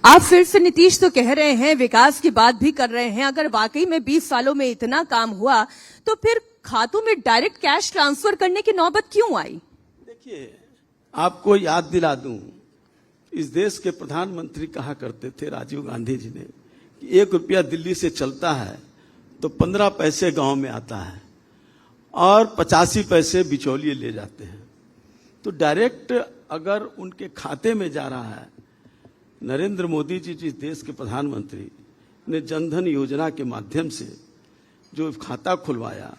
आप फिर से नीतीश तो कह रहे हैं, विकास की बात भी कर रहे हैं, अगर वाकई में 20 सालों में इतना काम हुआ तो फिर खातों में डायरेक्ट कैश ट्रांसफर करने की नौबत क्यों आई? देखिए, आपको याद दिला दूं, इस देश के प्रधानमंत्री कहा करते थे राजीव गांधी जी ने कि 1 रुपया दिल्ली से चलता है तो 15 पैसे गांव में आता है और 85 पैसे बिचौलिए ले जाते हैं। तो डायरेक्ट अगर उनके खाते में जा रहा है, नरेंद्र मोदी जी जिस देश के प्रधानमंत्री ने जनधन योजना के माध्यम से जो खाता खुलवाया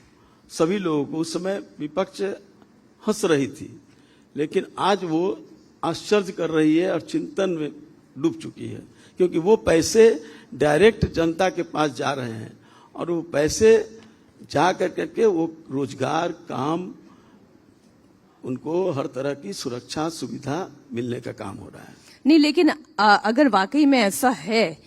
सभी लोगों को, उस समय विपक्ष हंस रही थी, लेकिन आज वो आश्चर्य कर रही है और चिंतन में डूब चुकी है, क्योंकि वो पैसे डायरेक्ट जनता के पास जा रहे हैं और वो पैसे जा करके वो रोजगार, काम, उनको हर तरह की सुरक्षा सुविधा मिलने का काम हो रहा है। नहीं, लेकिन अगर वाकई में ऐसा है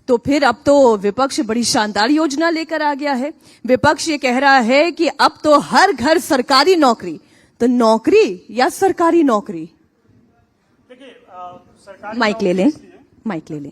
तो फिर अब तो विपक्ष बड़ी शानदार योजना लेकर आ गया है। विपक्ष ये कह रहा है कि अब तो हर घर सरकारी नौकरी, तो नौकरी या सरकारी नौकरी? देखिए, माइक ले लें, माइक ले लें।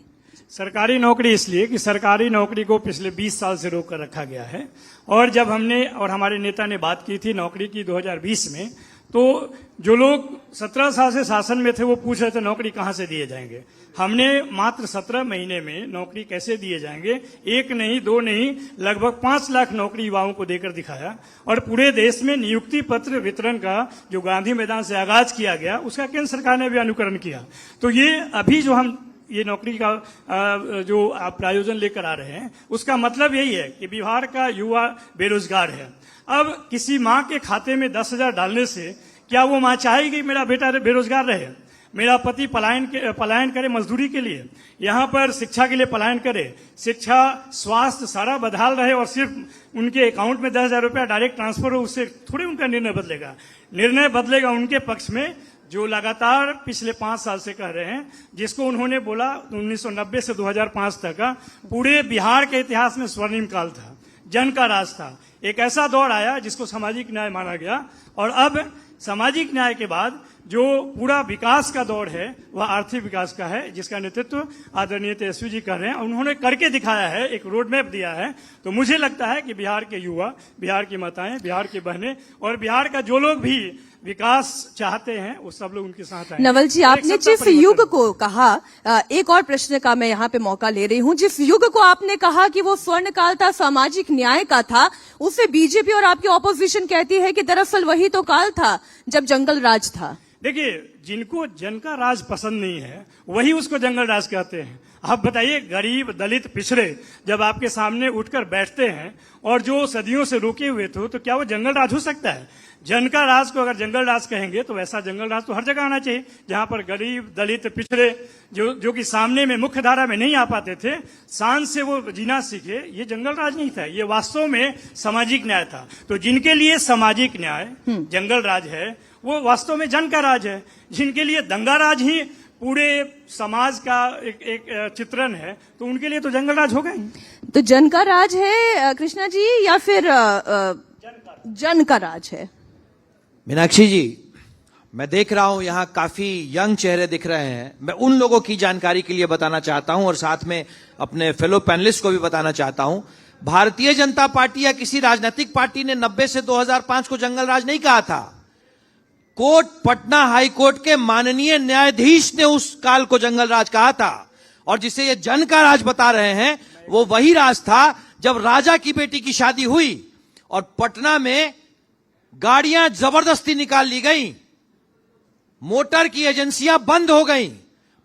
सरकारी नौकरी इसलिए कि सरकारी नौकरी को पिछले 20 साल से रोक कर रखा गया है, और जब हमने और हमारे नेता ने बात की थी नौकरी की 2020 में, तो जो लोग 17 साल से शासन में थे वो पूछ रहे थे नौकरी कहां से दिए जाएंगे। हमने मात्र 17 महीने में नौकरी कैसे दिए जाएंगे, 1 नहीं 2 नहीं, लगभग 5 लाख नौकरी युवाओं को देकर दिखाया। और पूरे देश में नियुक्ति पत्र वितरण का जो गांधी मैदान से आगाज किया गया उसका केंद्र सरकार ने भी अनुकरण किया। तो ये अभी जो हम ये नौकरी का जो आप प्रायोजन लेकर आ रहे हैं, उसका मतलब यही है कि बिहार का युवा बेरोजगार है। अब किसी माँ के खाते में 10,000 डालने से क्या वो माँ चाहेगी मेरा बेटा बेरोजगार रहे, मेरा पति पलायन करे मजदूरी के लिए, यहाँ पर शिक्षा के लिए पलायन करे, शिक्षा स्वास्थ्य सारा बदहाल रहे और सिर्फ उनके अकाउंट में 10,000 रुपया डायरेक्ट ट्रांसफर हो, उससे थोड़ी उनका निर्णय बदलेगा। निर्णय बदलेगा उनके पक्ष में जो लगातार पिछले 5 साल से कह रहे हैं, जिसको उन्होंने बोला 1990 से 2005 तक का पूरे बिहार के इतिहास में स्वर्णिम काल था, जन का राज था। एक ऐसा दौर आया जिसको सामाजिक न्याय माना गया, और अब सामाजिक न्याय के बाद जो पूरा विकास का दौर है वह आर्थिक विकास का है, जिसका नेतृत्व आदरणीय तेजस्वी जी कर रहे हैं। उन्होंने करके दिखाया है, एक रोड मैप दिया है। तो मुझे लगता है कि बिहार के युवा, बिहार की माताएं, बिहार की बहनें और बिहार का जो लोग भी विकास चाहते हैं वो सब लोग उनके साथ आए। नवल जी, आपने जिस युग को कहा, एक और प्रश्न का मैं यहाँ पे मौका ले रही हूँ, जिस युग को आपने कहा कि वो स्वर्ण काल था, सामाजिक न्याय का था, उसे बीजेपी और आपकी ऑपोजिशन कहती है कि दरअसल वही तो काल था जब जंगल राज था। देखिए, जिनको जन का राज पसंद नहीं है वही उसको जंगल राज कहते हैं। आप बताइए, गरीब, दलित, पिछड़े जब आपके सामने उठकर बैठते हैं और जो सदियों से रुके हुए थे, तो क्या वो जंगल राज हो सकता है? जन का राज को अगर जंगल राज कहेंगे तो वैसा जंगल राज तो हर जगह आना चाहिए, जहां पर गरीब, दलित, पिछड़े जो कि सामने में मुख्य धारा में नहीं आ पाते थे, शान से वो जीना सीखे। ये जंगल राज नहीं था, ये वास्तव में सामाजिक न्याय था। तो जिनके लिए सामाजिक न्याय जंगल राज है वो वास्तव में जन का राज है। जिनके लिए दंगा राज ही पूरे समाज का एक चित्रण है, तो उनके लिए तो जंगल राज हो गए। तो जन का राज है कृष्णा जी, या फिर जन का राज है? मीनाक्षी जी, मैं देख रहा हूं यहां काफी यंग चेहरे दिख रहे हैं। मैं उन लोगों की जानकारी के लिए बताना चाहता हूं और साथ में अपने फेलो पैनलिस्ट को भी बताना चाहता हूं, भारतीय जनता पार्टी या किसी राजनीतिक पार्टी ने 90 से 2005 को जंगल राज नहीं कहा था। कोर्ट, पटना हाई कोर्ट के माननीय न्यायाधीश ने उस काल को जंगल राज कहा था। और जिसे ये जन का राज बता रहे हैं वो वही राज था जब राजा की बेटी की शादी हुई और पटना में गाड़ियां जबरदस्ती निकाल ली गई, मोटर की एजेंसियां बंद हो गईं,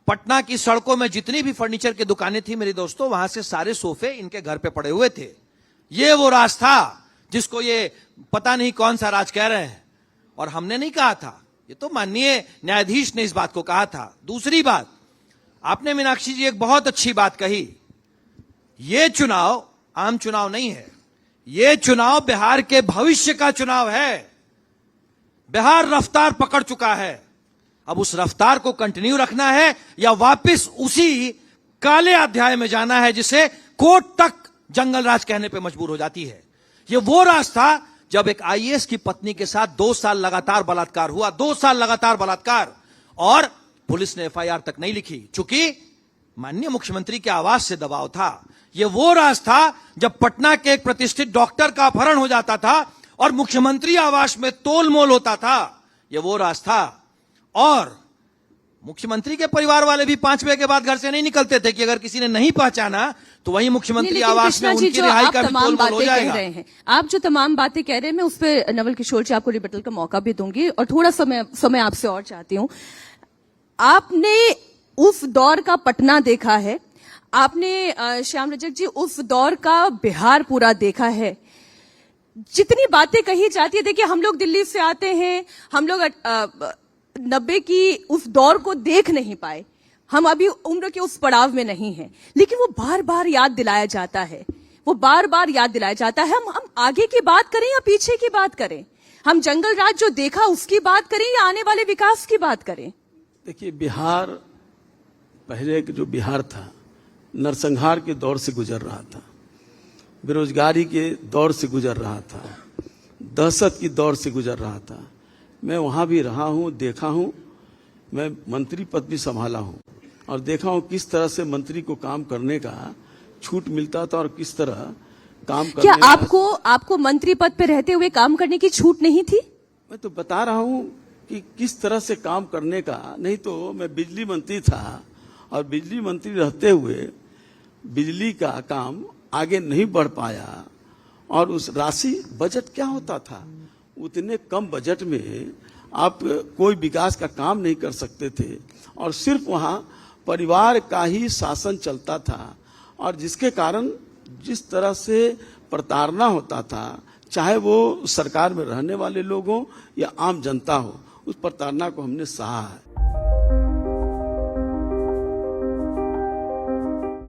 पटना की सड़कों में जितनी भी फर्नीचर की दुकानें थी मेरे दोस्तों, वहां से सारे सोफे इनके घर पे पड़े हुए थे। ये वो राज था जिसको ये पता नहीं कौन सा राज कह रहे हैं, और हमने नहीं कहा था, ये तो माननीय न्यायाधीश ने इस बात को कहा था। दूसरी बात, आपने मीनाक्षी जी एक बहुत अच्छी बात कही, ये चुनाव आम चुनाव नहीं है, ये चुनाव बिहार के भविष्य का चुनाव है। बिहार रफ्तार पकड़ चुका है, अब उस रफ्तार को कंटिन्यू रखना है या वापस उसी काले अध्याय में जाना है जिसे कोर्ट तक जंगल राज कहने पे मजबूर हो जाती है। ये वो राज था जब एक आईएएस की पत्नी के साथ 2 साल लगातार बलात्कार हुआ, 2 साल लगातार बलात्कार, और पुलिस ने एफआईआर तक नहीं लिखी, चूंकि माननीय मुख्यमंत्री के आवास से दबाव था। ये वो राज था जब पटना के एक प्रतिष्ठित डॉक्टर का अपहरण हो जाता था और मुख्यमंत्री आवास में तोलमोल होता था। ये वो राज था। और मुख्यमंत्री के परिवार वाले भी 5 बजे के बाद घर से नहीं निकलते थे कि अगर किसी ने नहीं पहचाना तो वही मुख्यमंत्री लेकिन आवास में कृष्णा जी, उनकी जो रिहाई आप का भी तमाम तोलमोल हो बातें कह जाएगा। रहे हैं, आप जो तमाम बातें कह रहे हैं, मैं उस पर नवल किशोर जी आपको रिबटल का मौका भी दूंगी और थोड़ा समय आपसे और चाहती हूं। आपने उस दौर का पटना देखा है, आपने श्याम रजक जी उस दौर का बिहार पूरा देखा है। जितनी बातें कही जाती है, देखिए हम लोग दिल्ली से आते हैं, हम लोग 90 की उस दौर को देख नहीं पाए, हम अभी उम्र के उस पड़ाव में नहीं हैं, लेकिन वो बार बार याद दिलाया जाता है, वो बार बार याद दिलाया जाता है। हम आगे की बात करें या पीछे की बात करें, हम जंगल राज जो देखा उसकी बात करें या आने वाले विकास की बात करें। देखिए, बिहार पहले जो बिहार था नरसंहार के दौर से गुजर रहा था, बेरोजगारी के दौर से गुजर रहा था, दहशत की दौर से गुजर रहा था। मैं वहां भी रहा हूं, देखा हूं, मैं मंत्री पद भी संभाला हूं और देखा हूं किस तरह से मंत्री को काम करने का छूट मिलता था और किस तरह काम करने क्या का। आपको मंत्री पद पे रहते हुए काम करने की छूट नहीं थी? मैं तो बता रहा हूं कि किस तरह से काम करने का। नहीं तो मैं बिजली मंत्री था और बिजली मंत्री रहते हुए बिजली का काम आगे नहीं बढ़ पाया और उस राशि बजट क्या होता था, उतने कम बजट में आप कोई विकास का काम नहीं कर सकते थे और सिर्फ वहां परिवार का ही शासन चलता था और जिसके कारण जिस तरह से प्रताड़ना होता था, चाहे वो सरकार में रहने वाले लोग हों या आम जनता हो, उस प्रताड़ना को हमने सहा है।